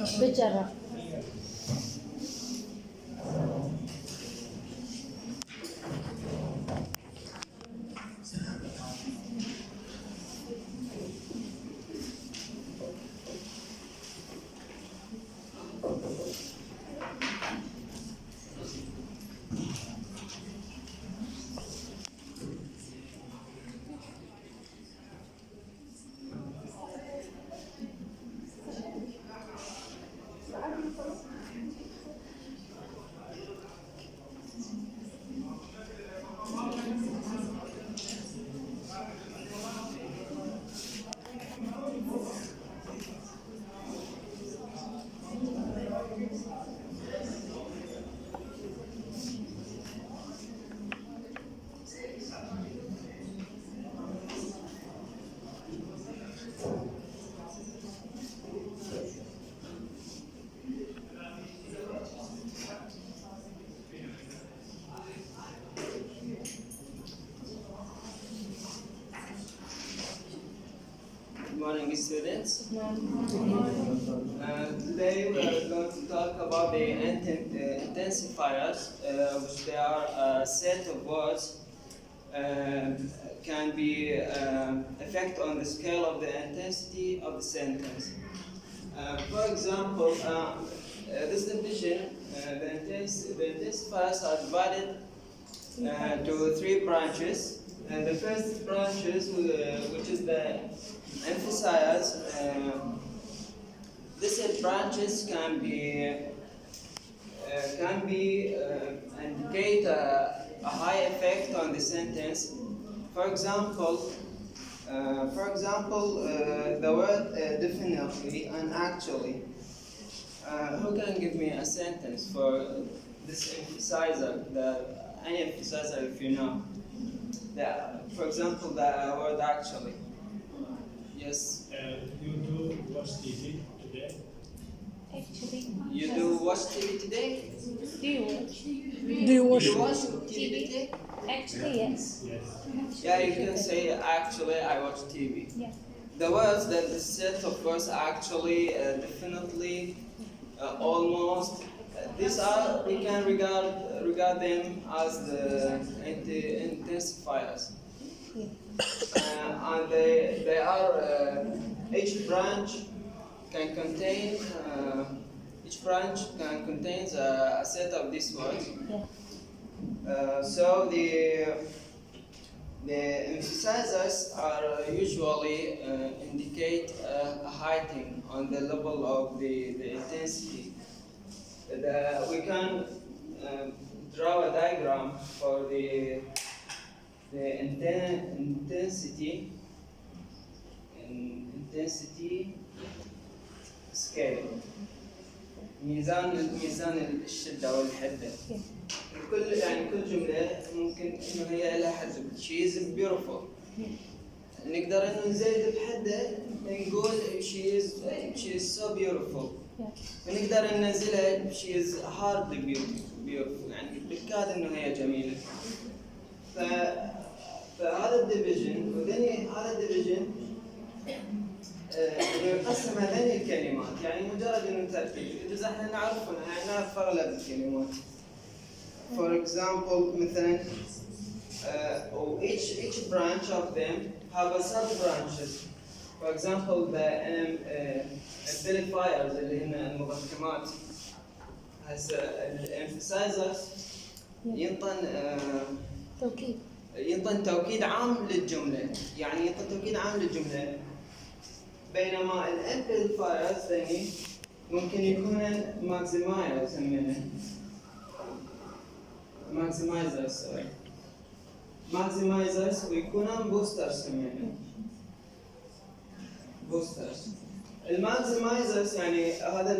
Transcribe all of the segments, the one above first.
بجرب. Good morning, students. Today we are going to talk about the intensifiers, which they are a set of words can be effect on the scale of the intensity of the sentence. For example, this division, the intensifiers are divided to three branches. And the first branches, which is the emphasize, these branches can indicate a high effect on the sentence. For example, the word definitely and actually. Who can give me a sentence for this emphasizer? Any emphasizer, if you know. For example, the word actually. Yes. You do watch TV today? Actually, You do watch TV today? do you watch? Do you watch? You watch TV today? Actually, yes. Yes. Yeah, you can say actually I watch TV. Yeah. The words that the set of words actually, definitely, almost. These are we can regard them as the intensifiers. And they are each branch can contain a set of these words. Yeah. So the emphasizers are usually indicate a heightening on the level of the intensity. We can draw a diagram for the intensity scale. ميزان الشدة والحدة. كل جملة ممكن إنه هي لها حد. She is beautiful. نقدر إنه نزيد بحدة نقول she is so beautiful. ونقدر ننزلها she is hardly beautiful يعني بالكاد إنه هي جميلة. فهذا الديفيجن هذا الديفيجن يقسم هذين الكلمات يعني مجرد انه ترتيب اذا احنا نعرف اغلب الكلمات. For example مثلا each branch of them have a sub branches. For example the amplifiers اللي هن المضخمات. هسه الامفسايزرز ينطن توكيد عام للجملة، يعني ينطن توكيد عام للجملة، بينما الامبليفايرز ثاني ممكن يكون ماكسمايزرز ويكونون بوسترز بوسترز. الماكسمايزرز يعني هذا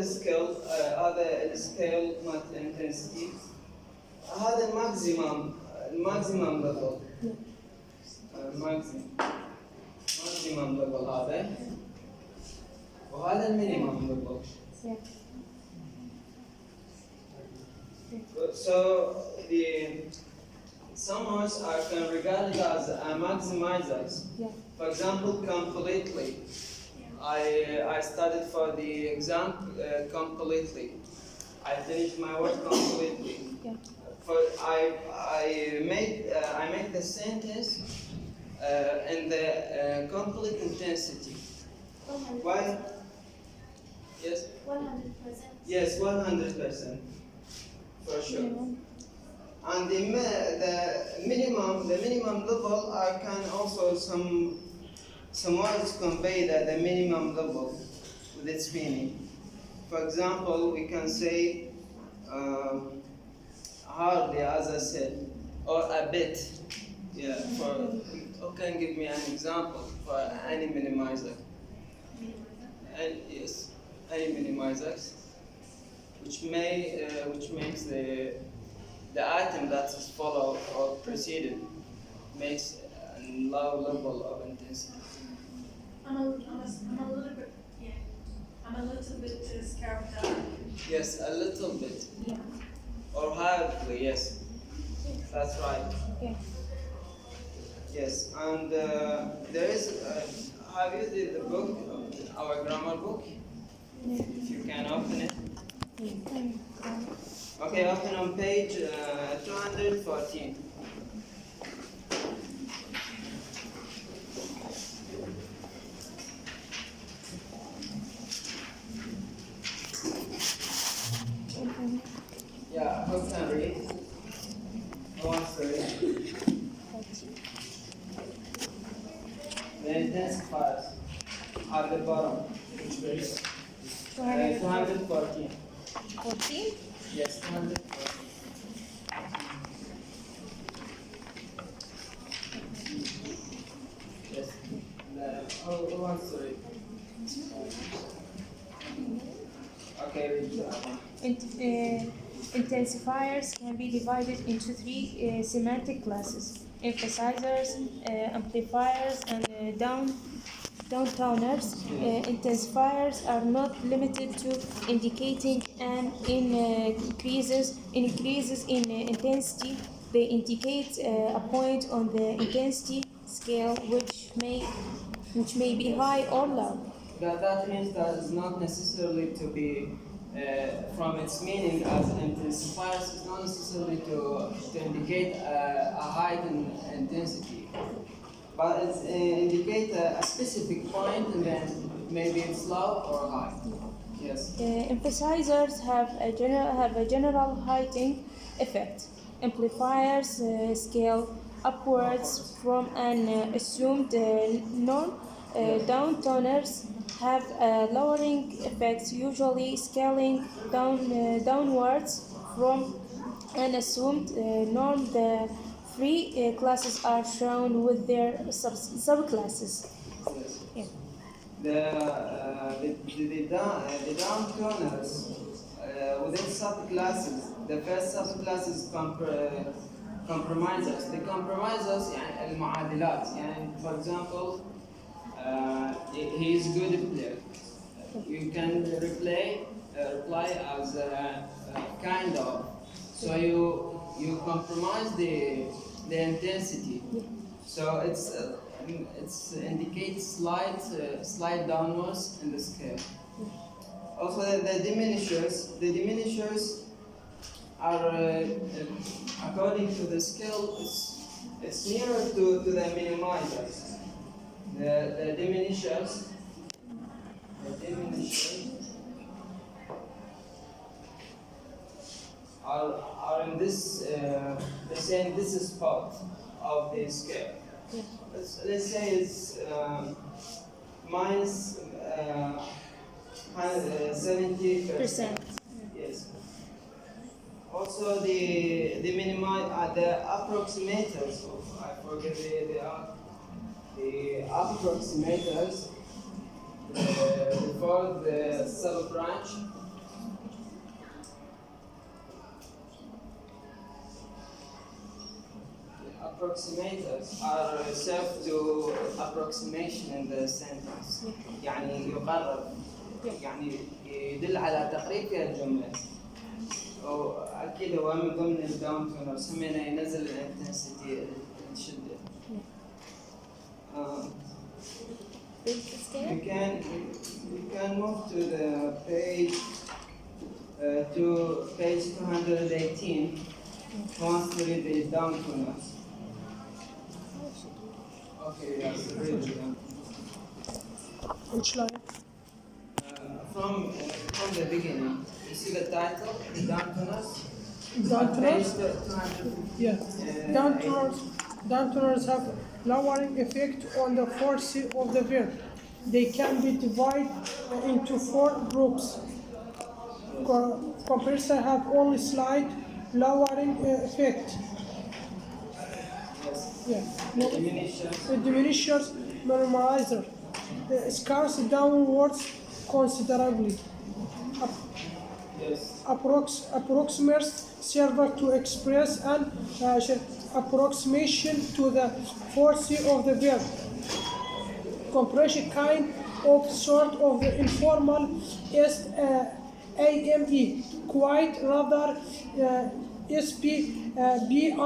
السكيل مالت الانتنسيتي، هذا الماكسيمم ليفل، ماكسيمم ليفل هذا، وهذا المينيمم ليفل. So some words can regarded as maximizers. For example, completely. I studied for the exam completely. I finished my work completely. Yeah. For I made the sentence in the complete intensity. 100%. Why? Yes. 100%. Yes, 100%. For sure. Minimum. And the minimum level, I can also some words convey the minimum level with its meaning. For example, we can say hardly, as I said, or a bit. Yeah. Who can give me an example for any minimizer? And yes, any minimizers, which makes the item that is followed or preceded makes a low level of intensity. I'm a little bit, yeah. I'm a little bit scared of that. Yes, a little bit. Yeah. Or hardly, yes. That's right. Yeah. Yes, and there is, have you the book, our grammar book? If you can open it. Okay, open on page 214. Yeah, who can read? Who wants to read? The intensifiers at the bottom. Which page? 214. 14. Yes, 214. Yes. Who wants to read? Okay, read that one. Intensifiers can be divided into three semantic classes: emphasizers, amplifiers, and downtoners. Intensifiers are not limited to indicating an increases in intensity. They indicate a point on the intensity scale which may be high or low. That means that it's not necessarily to be from its meaning as intensifiers, it's not necessarily to indicate a height in intensity, but it's indicate a specific point and then maybe it's low or high. Yes. Emphasizers have a general heightening effect. Amplifiers scale upwards from an assumed norm. Downtoners have lowering effects, usually scaling downwards from an assumed norm. The three classes are shown with their subclasses. Yes. Yeah. The downtoners within subclasses, the first subclass is compromisers. The compromisers يعني المعادلات. يعني for example, he is good player. You can reply as kind of. So you compromise the intensity. So it's indicates slight downwards in the scale. Also the diminishers are according to the scale. It's nearer to the minimizers. The diminishers are in this. They're saying this is part of the scale. Let's say it's minus 70%. Yes. Also the approximators. I forget the approximators for the sub-branch. The approximators are serve to approximation in the sentence. يعني يقرب. يعني يدل على تقريب في الجملة. أكيد هو من ضمن الداونتونرز هم ينزل الانتنسيتي الشدة. scale. We can move to the page to page 218. Who wants to read it down for us? Okay, yes, read it down. Which line? From the beginning. You see the title, Downtoners? Downtoners? Page 200. Yeah. Downtoners have lowering effect on the force of the verb. They can be divided into 4 groups. Compressor have only slight lowering effect. Yeah. Diminution. Diminishes normalizer. Scarce downwards considerably. Yes. Approximates serve to express an approximation to the force of the verb. Compression kind of sort of the informal is AME, quite rather SPBRE,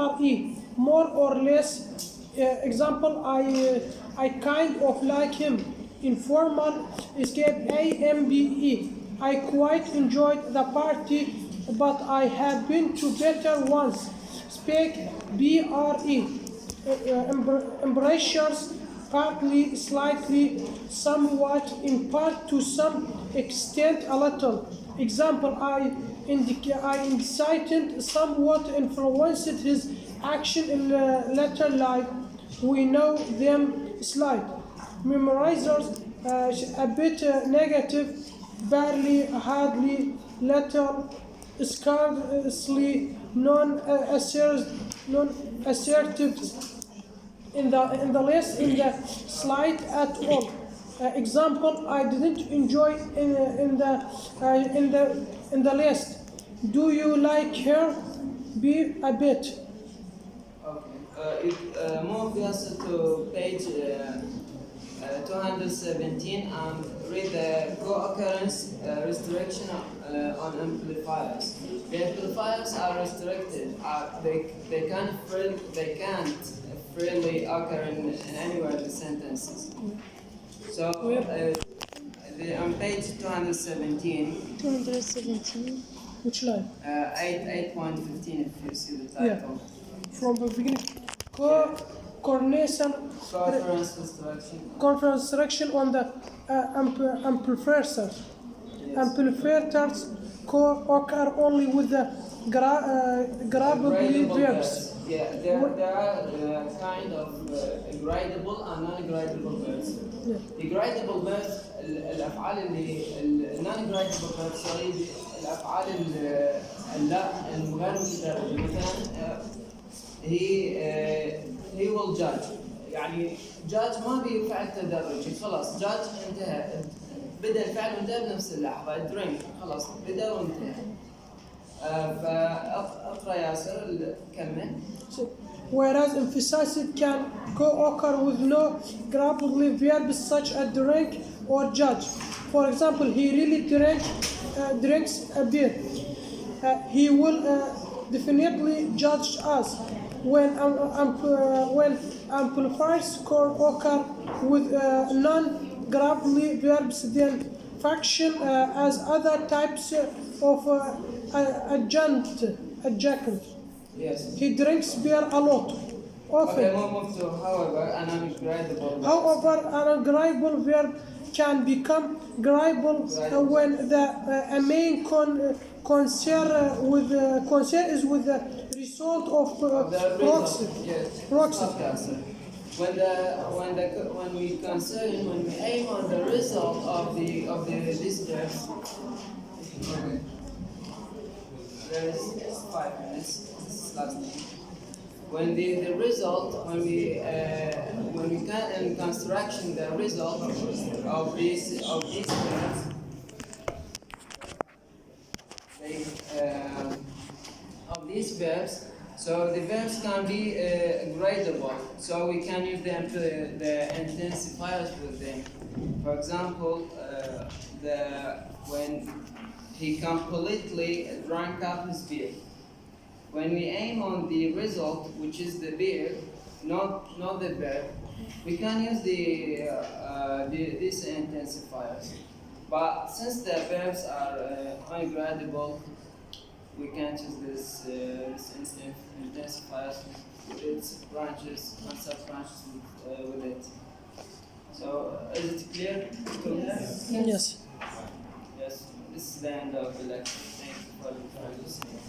more or less. Example, I kind of like him. Informal escape AMBE. I quite enjoyed the party, but I have been to better ones. Speak BRE. Embracers partly, slightly, somewhat, in part, to some extent, a little. Example, I incited, somewhat influenced his action in later life. We know them slight. Memorizers, a bit negative, barely, hardly, little, scarcely, non-assertive, in the less, in the slight at all. Example, I didn't enjoy in the list. Do you like her? Be a bit. Okay. Move us to page 217 and read the co-occurrence restriction on amplifiers. The amplifiers are restricted. They can't freely occur in anywhere in the sentences. So on page 217. 217. Which line? 8.15 if you see the title. Yeah. From the beginning. Coordination. Co-occurrence restriction. Construction on the amplifiers. Yes. Amplifiers co-occur only with the gradable verbs. Yeah, there are kind of gradable and non-gradable verbs. Yeah. The gradable verbs الأفعال اللي non-gradable verbs sorry الأفعال الغير متدرجة مثلا he will judge يعني judge ما بي فعل تدرجي خلاص judge انتهى بدأ الفعل وانتهى بنفس اللحظة drink خلاص بدأ وانتهى فأقرأ ياسر كمل. Whereas emphasized can co-occur with no gradable verbs such as drink or judge. For example, he really drinks a beer. He will definitely judge us. When amplifiers co-occur with non-gradable verbs, then function as other types of adjunct. Yes. He drinks beer a lot, often. Okay, we'll move to however an ungradable. However, an ungradable verb can become gradable when the main concern is with the result of proxy. Yes. Proxy. When we aim on the result of this verbs. Okay. There is 5 minutes. This is last thing. When the result, when we can in construction the result of these verbs, of these verbs, so the verbs can be gradable. So we can use the intensifiers with them. For example, when he completely drank up his beer. When we aim on the result, which is the beer, not the verb, we can use the these intensifiers. But since the verbs are ungradable, we can choose this intensifiers with its branches and sub-branches with it. So, is it clear? Yes. Yes. This is the end of the lecture. Thank you for listening.